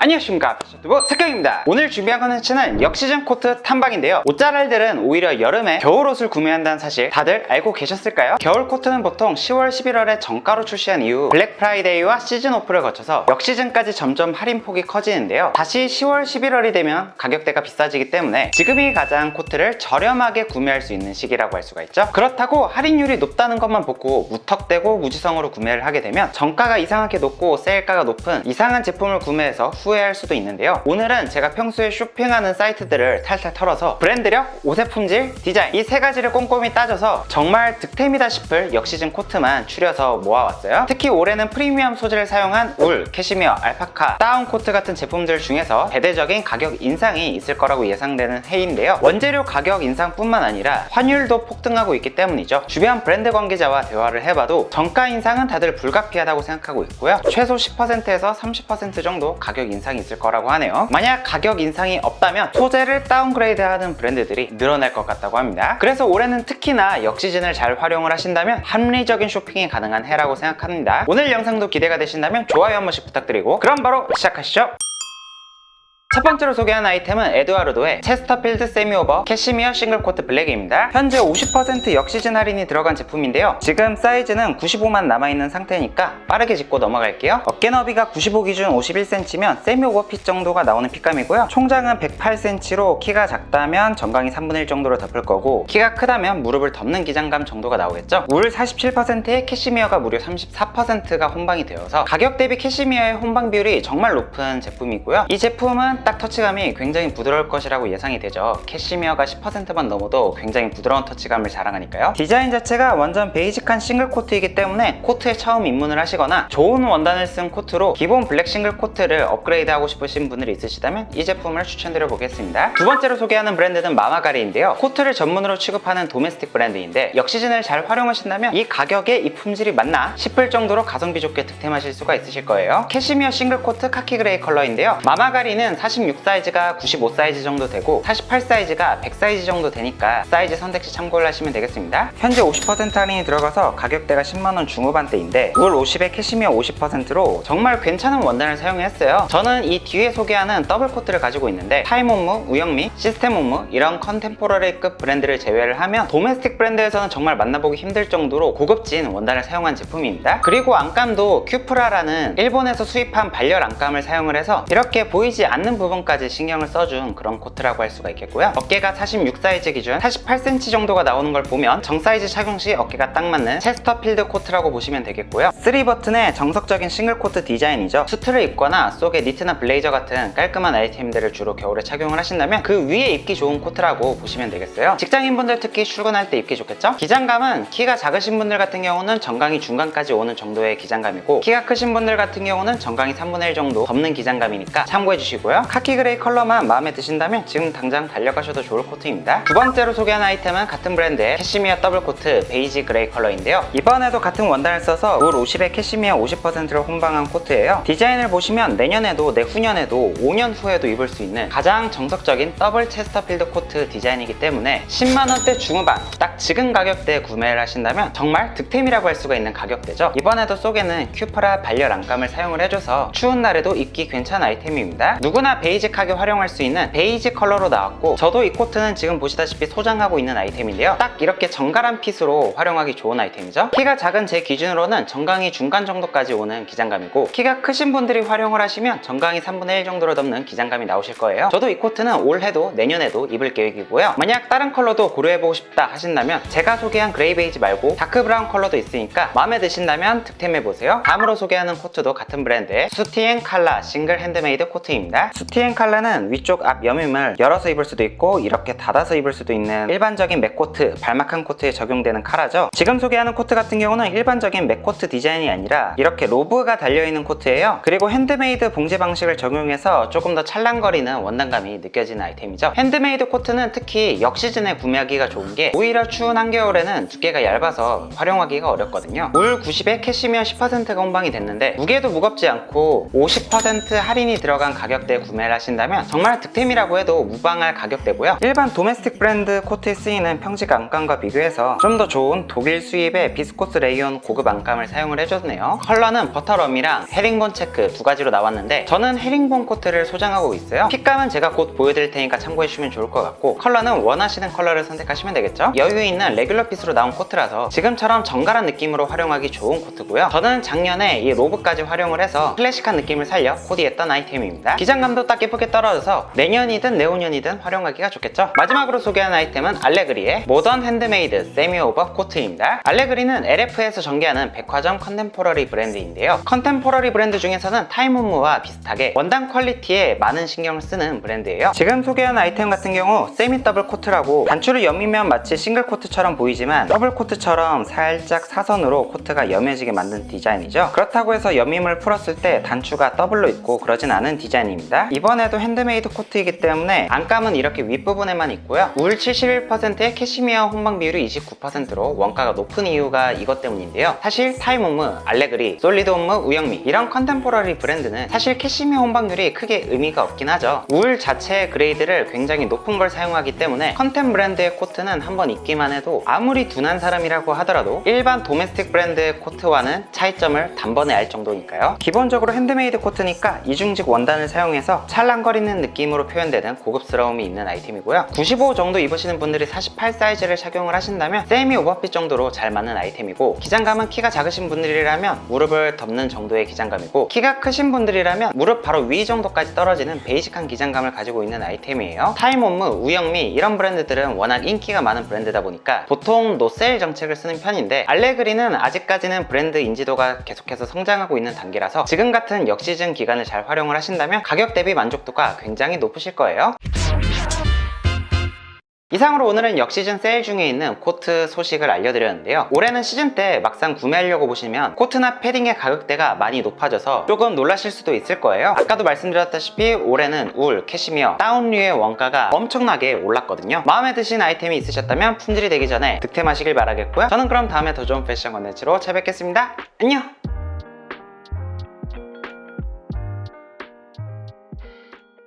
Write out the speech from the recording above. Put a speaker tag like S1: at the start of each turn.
S1: 안녕하십니까, 패션유튜브 색경입니다. 오늘 준비한 컨텐츠는 역시즌 코트 탐방인데요. 옷자랄들은 오히려 여름에 겨울옷을 구매한다는 사실 다들 알고 계셨을까요? 겨울 코트는 보통 10월, 11월에 정가로 출시한 이후 블랙 프라이데이와 시즌 오프를 거쳐서 역시즌까지 점점 할인폭이 커지는데요. 다시 10월, 11월이 되면 가격대가 비싸지기 때문에 지금이 가장 코트를 저렴하게 구매할 수 있는 시기라고 할 수가 있죠. 그렇다고 할인율이 높다는 것만 보고 무턱대고 무지성으로 구매를 하게 되면 정가가 이상하게 높고 세일가가 높은 이상한 제품을 구매해서 후회할 수도 있는데요. 오늘은 제가 평소에 쇼핑하는 사이트들을 탈탈 털어서 브랜드력, 옷의 품질, 디자인 이 세 가지를 꼼꼼히 따져서 정말 득템이다 싶을 역시즌 코트만 추려서 모아왔어요. 특히 올해는 프리미엄 소재를 사용한 울, 캐시미어, 알파카, 다운 코트 같은 제품들 중에서 대대적인 가격 인상이 있을 거라고 예상되는 해인데요. 원재료 가격 인상뿐만 아니라 환율도 폭등하고 있기 때문이죠. 주변 브랜드 관계자와 대화를 해봐도 정가 인상은 다들 불가피하다고 생각하고 있고요. 최소 10%에서 30% 정도 가격 인상이 있을 거라고 하네요. 만약 가격 인상이 없다면 소재를 다운그레이드하는 브랜드들이 늘어날 것 같다고 합니다. 그래서 올해는 특히나 역시즌을 잘 활용을 하신다면 합리적인 쇼핑이 가능한 해라고 생각합니다. 오늘 영상도 기대가 되신다면 좋아요 한 번씩 부탁드리고 그럼 바로 시작하시죠. 첫 번째로 소개한 아이템은 에드와르도의 체스터필드 세미오버 캐시미어 싱글코트 블랙입니다. 현재 50% 역시즌 할인이 들어간 제품인데요. 지금 사이즈는 95만 남아있는 상태니까 빠르게 짚고 넘어갈게요. 어깨 너비가 95 기준 51cm면 세미오버 핏 정도가 나오는 핏감이고요. 총장은 108cm로 키가 작다면 정강이 3분의 1 정도로 덮을 거고 키가 크다면 무릎을 덮는 기장감 정도가 나오겠죠. 울 47%에 캐시미어가 무려 34%가 혼방이 되어서 가격 대비 캐시미어의 혼방 비율이 정말 높은 제품이고요. 이 제품은 딱 터치감이 굉장히 부드러울 것이라고 예상이 되죠. 캐시미어가 10%만 넘어도 굉장히 부드러운 터치감을 자랑하니까요. 디자인 자체가 완전 베이직한 싱글 코트이기 때문에 코트에 처음 입문을 하시거나 좋은 원단을 쓴 코트로 기본 블랙 싱글 코트를 업그레이드 하고 싶으신 분들이 있으시다면 이 제품을 추천드려 보겠습니다. 두 번째로 소개하는 브랜드는 마마가리인데요. 코트를 전문으로 취급하는 도메스틱 브랜드인데 역시즌을 잘 활용하신다면 이 가격에 이 품질이 맞나 싶을 정도로 가성비 좋게 득템하실 수가 있으실 거예요. 캐시미어 싱글 코트 카키 그레이 컬러인데요. 마마가리는 46 사이즈가 95 사이즈 정도 되고 48 사이즈가 100 사이즈 정도 되니까 사이즈 선택시 참고를 하시면 되겠습니다. 현재 50% 할인이 들어가서 가격대가 10만원 중후반대인데 울 50에 캐시미어 50%로 정말 괜찮은 원단을 사용했어요. 저는 이 뒤에 소개하는 더블 코트를 가지고 있는데 타임온무, 우영미, 시스템온무 이런 컨템포러리급 브랜드를 제외를 하면 도메스틱 브랜드에서는 정말 만나보기 힘들 정도로 고급진 원단을 사용한 제품입니다. 그리고 안감도 큐프라라는 일본에서 수입한 발열 안감을 사용을 해서 이렇게 보이지 않는 부분까지 신경을 써준 그런 코트라고 할 수가 있겠고요. 어깨가 46 사이즈 기준 48cm 정도가 나오는 걸 보면 정 사이즈 착용 시 어깨가 딱 맞는 체스터필드 코트라고 보시면 되겠고요. 3버튼의 정석적인 싱글 코트 디자인이죠. 수트를 입거나 속에 니트나 블레이저 같은 깔끔한 아이템들을 주로 겨울에 착용을 하신다면 그 위에 입기 좋은 코트라고 보시면 되겠어요. 직장인분들 특히 출근할 때 입기 좋겠죠? 기장감은 키가 작으신 분들 같은 경우는 정강이 중간까지 오는 정도의 기장감이고 키가 크신 분들 같은 경우는 정강이 3분의 1 정도 덮는 기장감이니까 참고해 주시고요. 카키 그레이 컬러만 마음에 드신다면 지금 당장 달려가셔도 좋을 코트입니다. 두 번째로 소개한 아이템은 같은 브랜드의 캐시미어 더블 코트 베이지 그레이 컬러인데요. 이번에도 같은 원단을 써서 울 50에 캐시미어 50%를 혼방한 코트예요. 디자인을 보시면 내년에도 내후년에도 5년 후에도 입을 수 있는 가장 정석적인 더블 체스터필드 코트 디자인이기 때문에 10만원대 중후반 딱 지금 가격대에 구매를 하신다면 정말 득템이라고 할 수가 있는 가격대죠. 이번에도 속에는 큐프라 발열 안감을 사용을 해줘서 추운 날에도 입기 괜찮은 아이템입니다. 누구나 베이직하게 활용할 수 있는 베이지 컬러로 나왔고 저도 이 코트는 지금 보시다시피 소장하고 있는 아이템인데요. 딱 이렇게 정갈한 핏으로 활용하기 좋은 아이템이죠. 키가 작은 제 기준으로는 정강이 중간 정도까지 오는 기장감이고 키가 크신 분들이 활용을 하시면 정강이 3분의 1 정도로 덮는 기장감이 나오실 거예요. 저도 이 코트는 올해도 내년에도 입을 계획이고요. 만약 다른 컬러도 고려해보고 싶다 하신다면 제가 소개한 그레이 베이지 말고 다크 브라운 컬러도 있으니까 마음에 드신다면 득템해보세요. 다음으로 소개하는 코트도 같은 브랜드의 수티앤칼라 싱글 핸드메이드 코트입니다. 수티앤칼라는 위쪽 앞 여밈을 열어서 입을 수도 있고 이렇게 닫아서 입을 수도 있는 일반적인 맥코트, 발막한 코트에 적용되는 카라죠. 지금 소개하는 코트 같은 경우는 일반적인 맥코트 디자인이 아니라 이렇게 로브가 달려있는 코트예요. 그리고 핸드메이드 봉제 방식을 적용해서 조금 더 찰랑거리는 원단감이 느껴지는 아이템이죠. 핸드메이드 코트는 특히 역시즌에 구매하기가 좋은 게 오히려 추운 한겨울에는 두께가 얇아서 활용하기가 어렵거든요. 울 90에 캐시미어 10%가 혼방이 됐는데 무게도 무겁지 않고 50% 할인이 들어간 가격대에 구매 구매를 하신다면 정말 득템이라고 해도 무방할 가격대고요. 일반 도메스틱 브랜드 코트에 쓰이는 평직 안감과 비교해서 좀 더 좋은 독일 수입의 비스코스 레이온 고급 안감을 사용을 해줬네요. 컬러는 버터럼이랑 헤링본 체크 두 가지로 나왔는데 저는 헤링본 코트를 소장하고 있어요. 핏감은 제가 곧 보여드릴 테니까 참고해주시면 좋을 것 같고, 컬러는 원하시는 컬러를 선택하시면 되겠죠. 여유 있는 레귤러 핏으로 나온 코트라서 지금처럼 정갈한 느낌으로 활용하기 좋은 코트고요. 저는 작년에 이 로브까지 활용을 해서 클래식한 느낌을 살려 코디했던 아이템입니다. 기장감도 딱 예쁘게 떨어져서 내년이든 내후년이든 활용하기가 좋겠죠. 마지막으로 소개한 아이템은 알레그리의 모던 핸드메이드 세미 오버 코트입니다. 알레그리는 LF에서 전개하는 백화점 컨템포러리 브랜드인데요. 컨템포러리 브랜드 중에서는 타임홈무와 비슷하게 원단 퀄리티에 많은 신경을 쓰는 브랜드예요. 지금 소개한 아이템 같은 경우 세미 더블 코트라고 단추를 여미면 마치 싱글 코트처럼 보이지만 더블 코트처럼 살짝 사선으로 코트가 여며지게 만든 디자인이죠. 그렇다고 해서 여밈을 풀었을 때 단추가 더블로 있고 그러진 않은 디자인입니다. 이번에도 핸드메이드 코트이기 때문에 안감은 이렇게 윗부분에만 있고요. 울 71%의 캐시미어 혼방 비율이 29%로 원가가 높은 이유가 이것 때문인데요. 사실 타임홈무, 알레그리, 솔리드홈무, 우영미 이런 컨템포러리 브랜드는 사실 캐시미어 혼방률이 크게 의미가 없긴 하죠. 울 자체의 그레이드를 굉장히 높은 걸 사용하기 때문에 컨템 브랜드의 코트는 한번 입기만 해도 아무리 둔한 사람이라고 하더라도 일반 도메스틱 브랜드의 코트와는 차이점을 단번에 알 정도니까요. 기본적으로 핸드메이드 코트니까 이중직 원단을 사용해서 찰랑거리는 느낌으로 표현되는 고급스러움이 있는 아이템이고요. 95 정도 입으시는 분들이 48 사이즈를 착용을 하신다면 세미 오버핏 정도로 잘 맞는 아이템이고, 기장감은 키가 작으신 분들이라면 무릎을 덮는 정도의 기장감이고, 키가 크신 분들이라면 무릎 바로 위 정도까지 떨어지는 베이직한 기장감을 가지고 있는 아이템이에요. 타임홈무, 우영미 이런 브랜드들은 워낙 인기가 많은 브랜드다 보니까 보통 노세일 정책을 쓰는 편인데, 알레그리는 아직까지는 브랜드 인지도가 계속해서 성장하고 있는 단계라서 지금 같은 역시즌 기간을 잘 활용을 하신다면 가격 대비 만족도가 굉장히 높으실 거예요. 이상으로 오늘은 역시즌 세일 중에 있는 코트 소식을 알려드렸는데요. 올해는 시즌 때 막상 구매하려고 보시면 코트나 패딩의 가격대가 많이 높아져서 조금 놀라실 수도 있을 거예요. 아까도 말씀드렸다시피 올해는 울, 캐시미어, 다운류의 원가가 엄청나게 올랐거든요. 마음에 드신 아이템이 있으셨다면 품질이 되기 전에 득템하시길 바라겠고요. 저는 그럼 다음에 더 좋은 패션 컨텐츠로 찾아뵙겠습니다. 안녕!